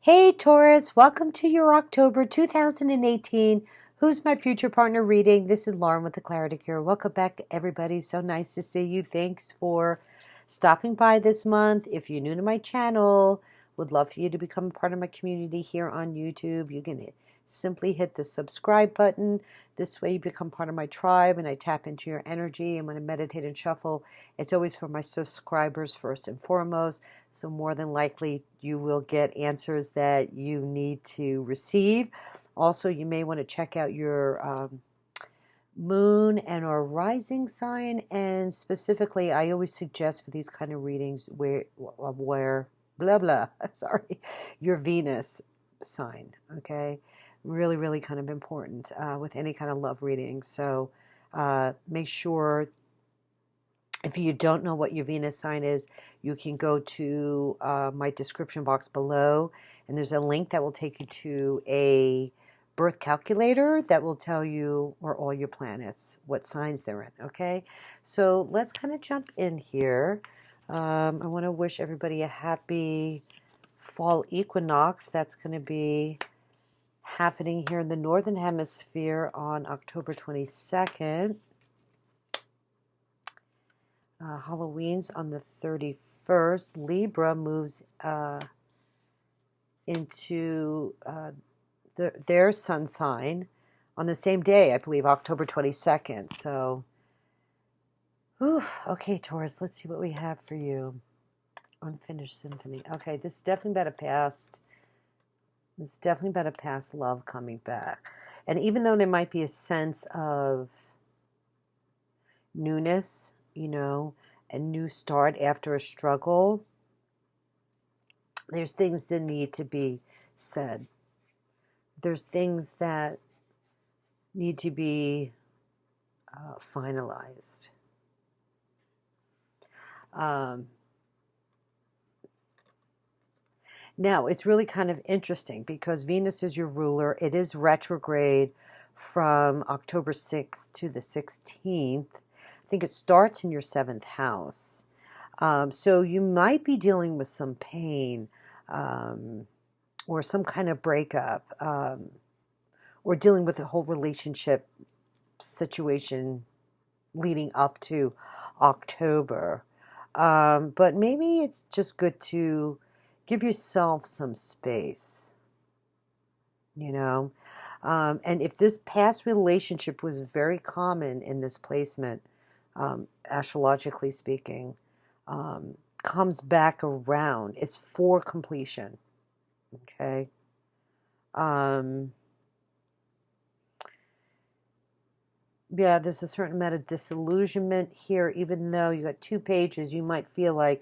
Hey Taurus, welcome to your October 2018 Who's My Future Partner reading. This is Lauren with the Clarity Cure. Welcome back, everybody. So nice to see you. Thanks for stopping by this month. If you're new to my channel, would love for you to become a part of my community here on YouTube. You can simply hit the subscribe button. This way you become part of my tribe and I tap into your energy. And when I meditate and shuffle, it's always for my subscribers first and foremost. So more than likely you will get answers that you need to receive. Also, you may want to check out your moon and or rising sign. And specifically, I always suggest for these kind of readings where blah, blah, sorry, your Venus sign, okay? Really, really kind of important with any kind of love reading. So make sure, if you don't know what your Venus sign is, you can go to my description box below, and there's a link that will take you to a birth calculator that will tell you where all your planets, what signs they're in, okay? So let's kind of jump in here. I want to wish everybody a happy fall equinox. That's going to be happening here in the Northern Hemisphere on October 22nd. Halloween's on the 31st. Libra moves into their sun sign on the same day, I believe, October 22nd. So, okay, Taurus, let's see what we have for you. Unfinished Symphony. Okay, this is definitely about a past. This is definitely about a past love coming back. And even though there might be a sense of newness, you know, a new start after a struggle, there's things that need to be said. There's things that need to be finalized. Now, it's really kind of interesting because Venus is your ruler. It is retrograde from October 6th to the 16th. I think it starts in your 7th house. So you might be dealing with some pain or some kind of breakup or dealing with a whole relationship situation leading up to October. But maybe it's just good to give yourself some space, you know. And if this past relationship was very common in this placement, astrologically speaking, comes back around, it's for completion, okay? Yeah, there's a certain amount of disillusionment here. Even though you got 2 pages, you might feel like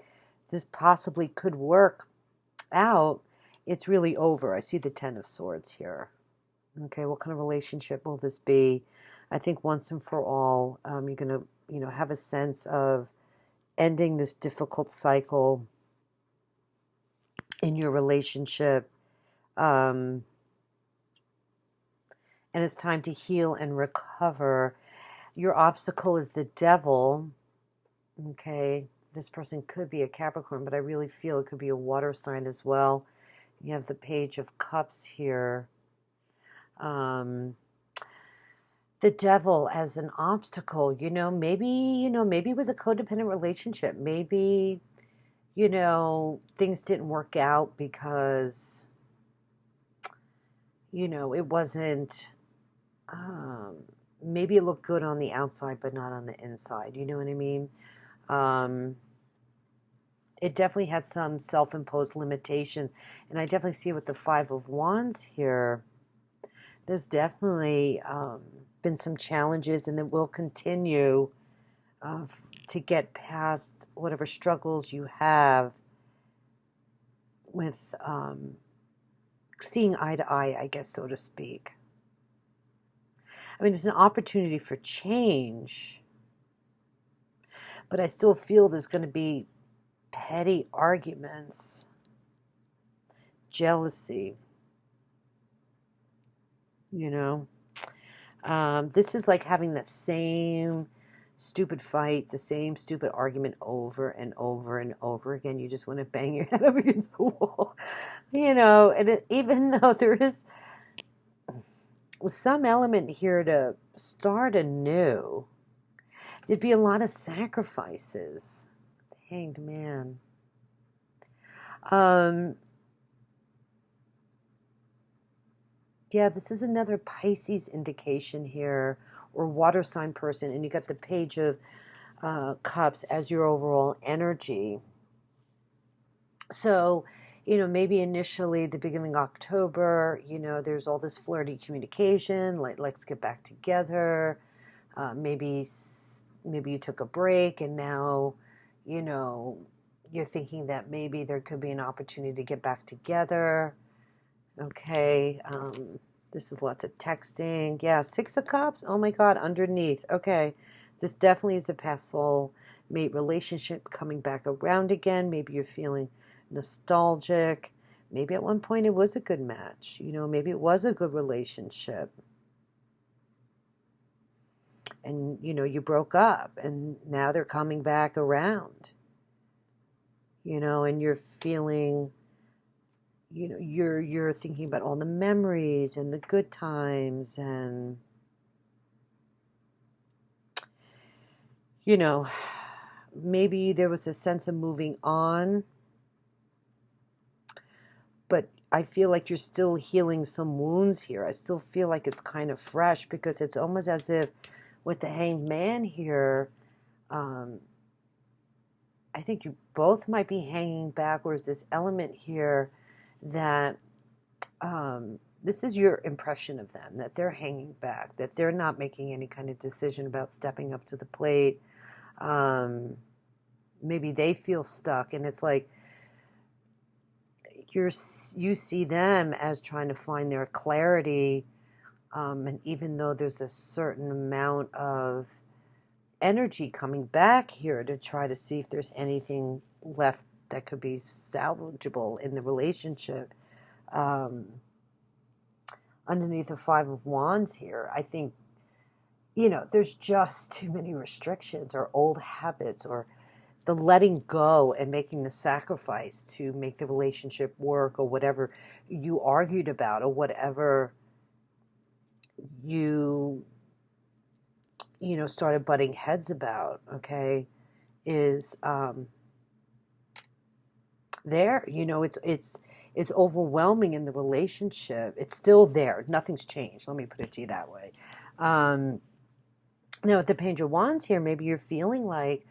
this possibly could work out. It's really over. I see the 10 of Swords here. Okay, what kind of relationship will this be? I think once and for all, you're going to, you know, have a sense of ending this difficult cycle in your relationship. And it's time to heal and recover. Your obstacle is the devil. Okay, this person could be a Capricorn, but I really feel it could be a water sign as well. You have the Page of Cups here. The devil as an obstacle, maybe it was a codependent relationship. Maybe, things didn't work out because, it wasn't, maybe it looked good on the outside, but not on the inside. You know what I mean? It definitely had some self-imposed limitations. And I definitely see it with the Five of Wands here. There's definitely been some challenges, and it will continue to get past whatever struggles you have with seeing eye to eye, I guess, so to speak. I mean, it's an opportunity for change, but I still feel there's going to be petty arguments, jealousy, this is like having that same stupid fight, the same stupid argument over and over and over again. You just want to bang your head up against the wall, you know. And even though there is some element here to start anew, there'd be a lot of sacrifices. Hanged Man. Yeah, this is another Pisces indication here, or water sign person, and you got the Page of Cups as your overall energy. So, you know, maybe initially the beginning of October, you know, there's all this flirty communication, like let's get back together. Maybe you took a break, and now, you know, you're thinking that maybe there could be an opportunity to get back together. Okay, this is lots of texting. Yeah, Six of Cups. Oh my God, underneath. Okay, this definitely is a past soul mate relationship coming back around again. Maybe you're feeling nostalgic. Maybe at one point it was a good match. You know, maybe it was a good relationship. And, you know, you broke up, and now they're coming back around. You know, and you're feeling, you know, you're thinking about all the memories and the good times, and, you know, maybe there was a sense of moving on, but I feel like you're still healing some wounds here. I still feel like it's kind of fresh, because it's almost as if with the Hanged Man here, I think you both might be hanging back, or is this element here that this is your impression of them, that they're hanging back, that they're not making any kind of decision about stepping up to the plate. Maybe they feel stuck, and it's like you see them as trying to find their clarity, and even though there's a certain amount of energy coming back here to try to see if there's anything left that could be salvageable in the relationship. Underneath the Five of Wands here, I think, you know, there's just too many restrictions or old habits, or the letting go and making the sacrifice to make the relationship work, or whatever you argued about, or whatever you know, started butting heads about, okay, is there. You know, it's overwhelming in the relationship. It's still there. Nothing's changed. Let me put it to you that way. Now with the Page of Wands here, maybe you're feeling like,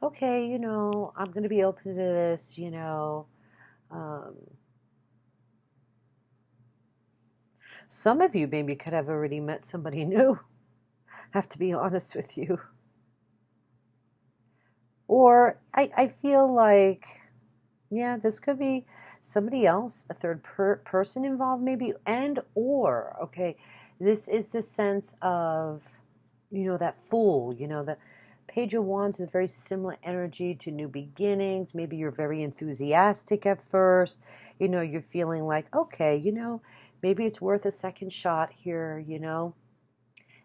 okay, you know, I'm going to be open to this, you know. Some of you maybe could have already met somebody new. Have to be honest with you. Or I feel like, yeah, this could be somebody else, a third person involved maybe, and or, okay, this is the sense of, you know, that Fool, you know, the Page of Wands is very similar energy to new beginnings. Maybe you're very enthusiastic at first. You know, you're feeling like, okay, you know, maybe it's worth a second shot here, you know.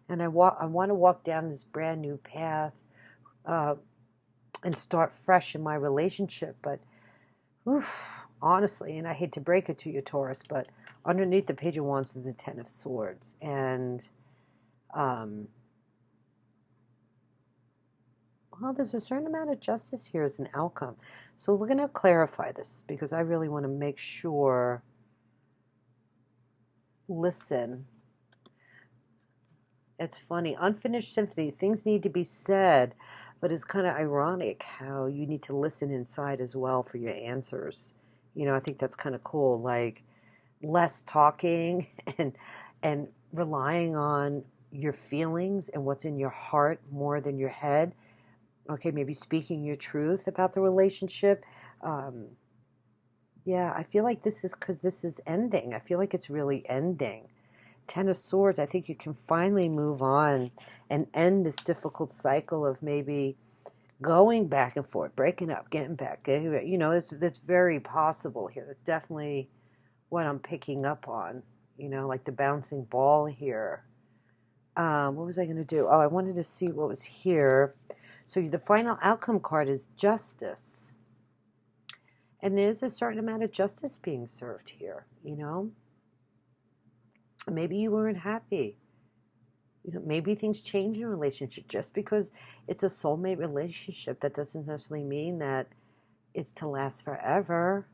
And I want to walk down this brand new path and start fresh in my relationship. But oof, honestly, and I hate to break it to you, Taurus, but underneath the Page of Wands is the Ten of Swords. And, well, there's a certain amount of justice here as an outcome. So we're going to clarify this, because I really want to make sure. Listen. It's funny. Unfinished symphony. Things need to be said, but it's kind of ironic how you need to listen inside as well for your answers. You know, I think that's kind of cool. Like, less talking and relying on your feelings and what's in your heart more than your head. Okay, maybe speaking your truth about the relationship. Yeah, I feel like this is because this is ending. I feel like it's really ending. Ten of Swords, I think you can finally move on and end this difficult cycle of maybe going back and forth, breaking up, getting back. You know, that's very possible here. That's definitely what I'm picking up on, you know, like the bouncing ball here. What was I going to do? Oh, I wanted to see what was here. So the final outcome card is justice. And there's a certain amount of justice being served here, you know? Maybe you weren't happy. You know, maybe things change in a relationship. Just because it's a soulmate relationship, that doesn't necessarily mean that it's to last forever.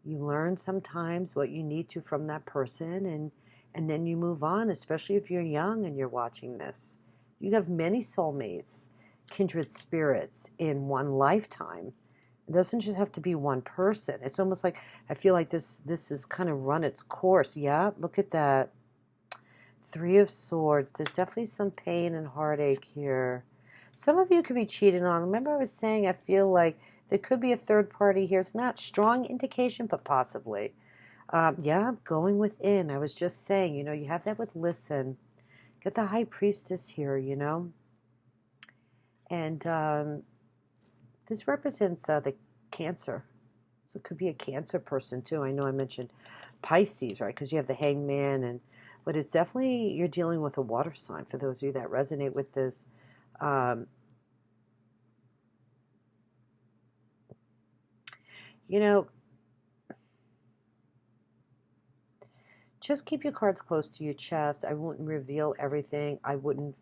You learn sometimes what you need to from that person, and then you move on, especially if you're young and you're watching this. You have many soulmates, kindred spirits in one lifetime. It doesn't just have to be one person. It's almost like I feel like this has kind of run its course. Yeah, look at that. Three of Swords. There's definitely some pain and heartache here. Some of you could be cheated on. Remember I was saying I feel like there could be a third party here. It's not strong indication, but possibly. Yeah, going within. I was just saying, you know, you have that with listen. Get the High Priestess here, you know. And this represents the Cancer. So it could be a Cancer person too. I know I mentioned Pisces, right? Because you have the Hangman, but it's definitely, you're dealing with a water sign for those of you that resonate with this. You know, just keep your cards close to your chest. I wouldn't reveal everything. I wouldn't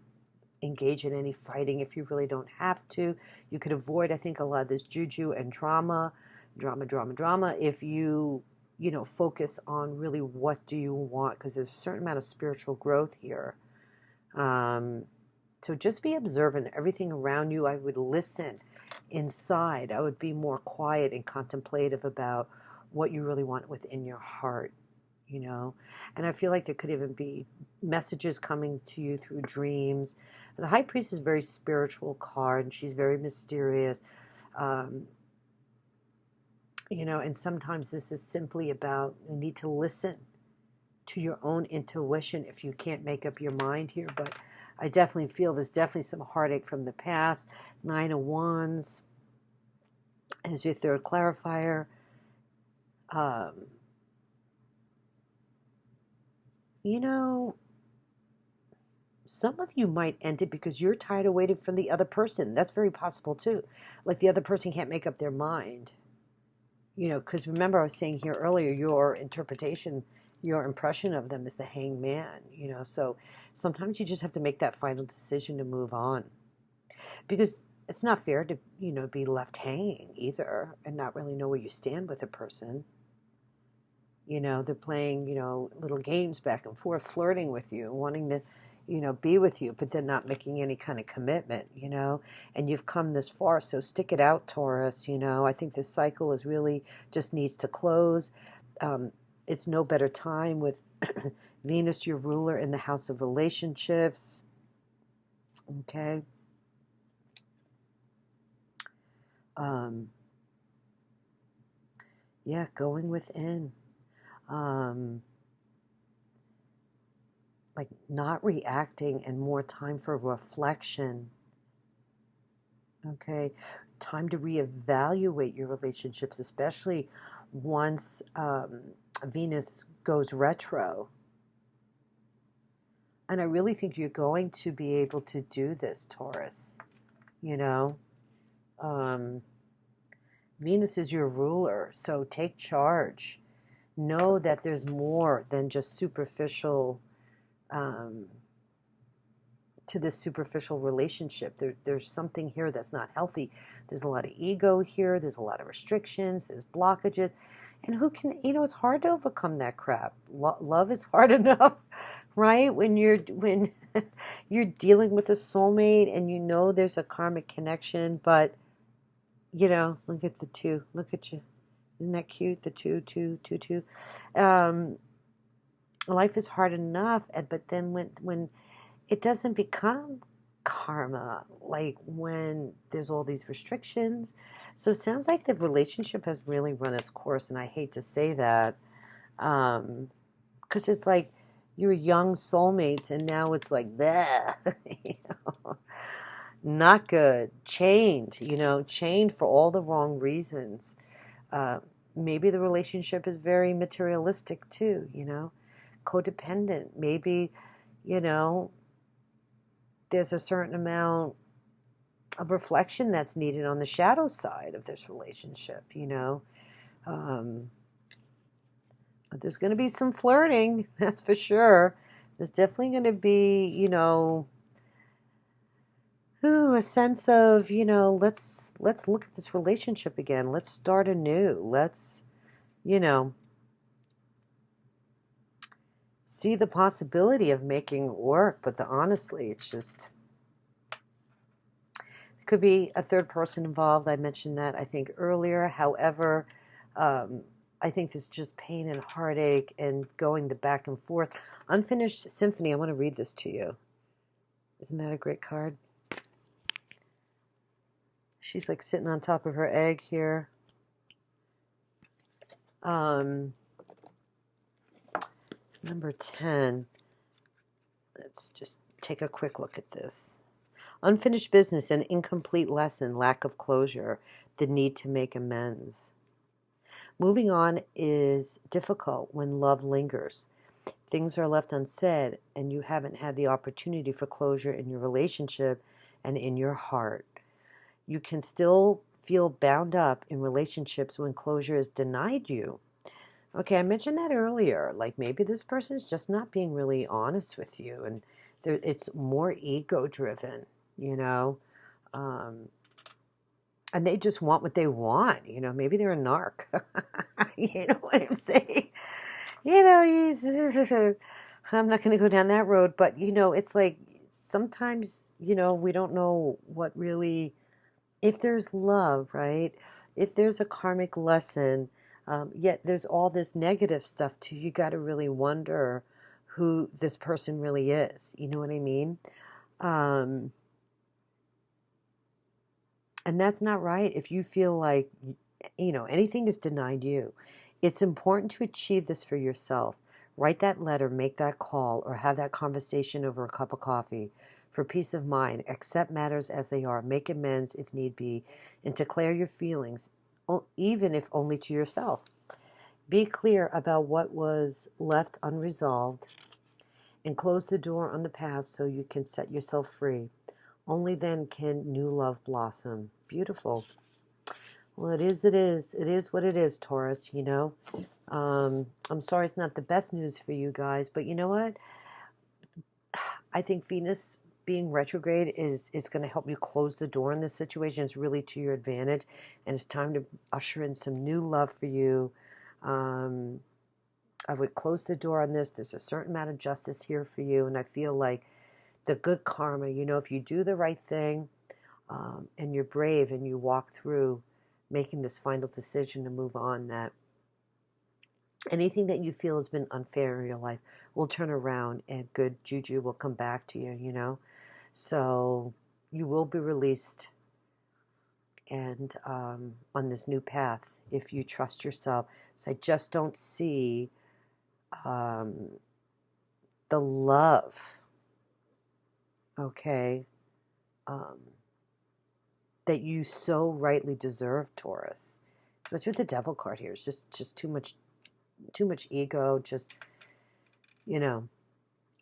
engage in any fighting if you really don't have to. You could avoid, I think, a lot of this juju and drama, if you know, focus on really what do you want, because there's a certain amount of spiritual growth here. So just be observant. Everything around you, I would listen inside. I would be more quiet and contemplative about what you really want within your heart, you know. And I feel like there could even be messages coming to you through dreams. The High Priest is a very spiritual card, and she's very mysterious. You know, and sometimes this is simply about, you need to listen to your own intuition if you can't make up your mind here. But I definitely feel there's definitely some heartache from the past. Nine of Wands as your third clarifier. You know, some of you might end it because you're tired of waiting for the other person. That's very possible too. Like the other person can't make up their mind. You know, because remember I was saying here earlier, your interpretation, your impression of them is the Hangman, you know. So sometimes you just have to make that final decision to move on. Because it's not fair to, you know, be left hanging either and not really know where you stand with a person. You know, they're playing, you know, little games back and forth, flirting with you, wanting to, you know, be with you, but they're not making any kind of commitment, you know, and you've come this far, so stick it out, Taurus, you know. I think this cycle is really just needs to close. It's no better time with Venus, your ruler, in the house of relationships. Okay. Yeah, going within. Like not reacting and more time for reflection. Okay, time to reevaluate your relationships, especially once Venus goes retro. And I really think you're going to be able to do this, Taurus. You know, Venus is your ruler, so take charge. Know that there's more than just superficial, to this superficial relationship. There's something here that's not healthy. There's a lot of ego here. There's a lot of restrictions. There's blockages. And who can, you know, it's hard to overcome that crap. Love is hard enough, right? When you're dealing with a soulmate and you know there's a karmic connection, but, you know, look at the two. Look at you. Isn't that cute? The two. Life is hard enough, but then when it doesn't become karma, like when there's all these restrictions. So it sounds like the relationship has really run its course, and I hate to say that, because it's like you're young soulmates, and now it's like that, you know, not good, chained, you know, chained for all the wrong reasons. Maybe the relationship is very materialistic too, you know, codependent. Maybe, you know, there's a certain amount of reflection that's needed on the shadow side of this relationship, you know. But there's going to be some flirting, that's for sure. There's definitely going to be, you know, a sense of, you know, let's look at this relationship again. Let's start anew. Let's, you know, see the possibility of making it work. But honestly, it's just, it could be a third person involved. I mentioned that, I think, earlier. However, I think there's just pain and heartache and going the back and forth. Unfinished Symphony. I want to read this to you. Isn't that a great card? She's like sitting on top of her egg here. Number 10. Let's just take a quick look at this. Unfinished business, an incomplete lesson, lack of closure, the need to make amends. Moving on is difficult when love lingers. Things are left unsaid and you haven't had the opportunity for closure in your relationship and in your heart. You can still feel bound up in relationships when closure is denied you. Okay, I mentioned that earlier. Like maybe this person is just not being really honest with you, and it's more ego-driven, you know, and they just want what they want. You know, maybe they're a narc. You know what I'm saying? You know, I'm not going to go down that road, but you know, it's like sometimes, you know, we don't know what really, if there's love, right? If there's a karmic lesson, yet there's all this negative stuff too, you got to really wonder who this person really is. You know what I mean? And that's not right. If you feel like, you know, anything is denied you, it's important to achieve this for yourself. Write that letter, make that call, or have that conversation over a cup of coffee for peace of mind. Accept matters as they are. Make amends if need be, and declare your feelings, even if only to yourself. Be clear about what was left unresolved and close the door on the past so you can set yourself free. Only then can new love blossom. Beautiful. Well, it is what it is, Taurus, you know. I'm sorry it's not the best news for you guys, but you know what? I think Venus being retrograde is going to help you close the door in this situation. It's really to your advantage, and it's time to usher in some new love for you. I would close the door on this. There's a certain amount of justice here for you, and I feel like the good karma, you know, if you do the right thing, and you're brave and you walk through making this final decision to move on, that anything that you feel has been unfair in your life will turn around and good juju will come back to you, you know. So you will be released and on this new path if you trust yourself. So I just don't see the love, okay, that you so rightly deserve, Taurus. Especially with the Devil card here. It's just too much ego. Just, you know,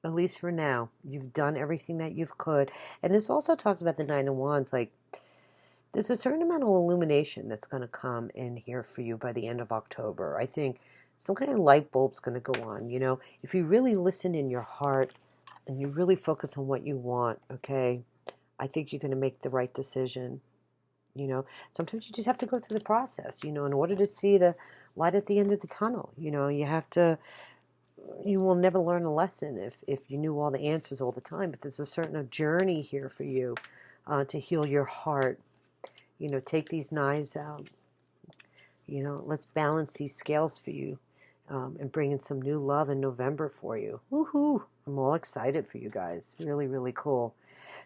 at least for now, you've done everything that you could. And this also talks about the Nine of Wands. Like, there's a certain amount of illumination that's going to come in here for you by the end of October. I think some kind of light bulb's going to go on, you know. If you really listen in your heart and you really focus on what you want, okay, I think you're going to make the right decision. You know, sometimes you just have to go through the process, you know, in order to see the light at the end of the tunnel. You know, you will never learn a lesson if you knew all the answers all the time, but there's a certain journey here for you to heal your heart. You know, take these knives out. You know, let's balance these scales for you and bring in some new love in November for you. Woohoo! I'm all excited for you guys. Really, really cool.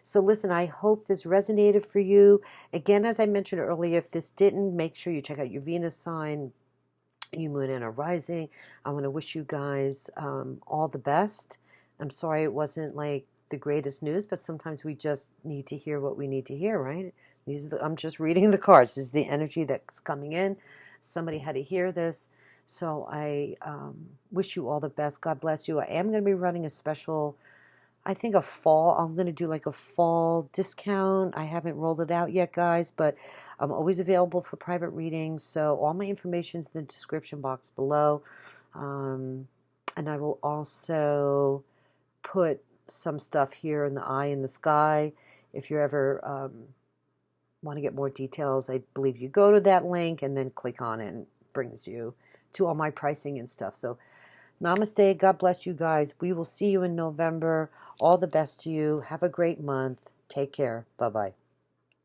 So listen, I hope this resonated for you. Again, as I mentioned earlier, if this didn't, make sure you check out your Venus sign, your moon and a rising. I want to wish you guys all the best. I'm sorry it wasn't like the greatest news, but sometimes we just need to hear what we need to hear, right? I'm just reading the cards. This is the energy that's coming in. Somebody had to hear this. So I wish you all the best. God bless you. I am going to be running a special I think a fall, I'm going to do like a fall discount. I haven't rolled it out yet, guys, but I'm always available for private readings. So all my information is in the description box below. And I will also put some stuff here in the eye in the sky. If you're ever want to get more details, I believe you go to that link and then click on it, and it brings you to all my pricing and stuff. So namaste. God bless you guys. We will see you in November. All the best to you. Have a great month. Take care. Bye-bye.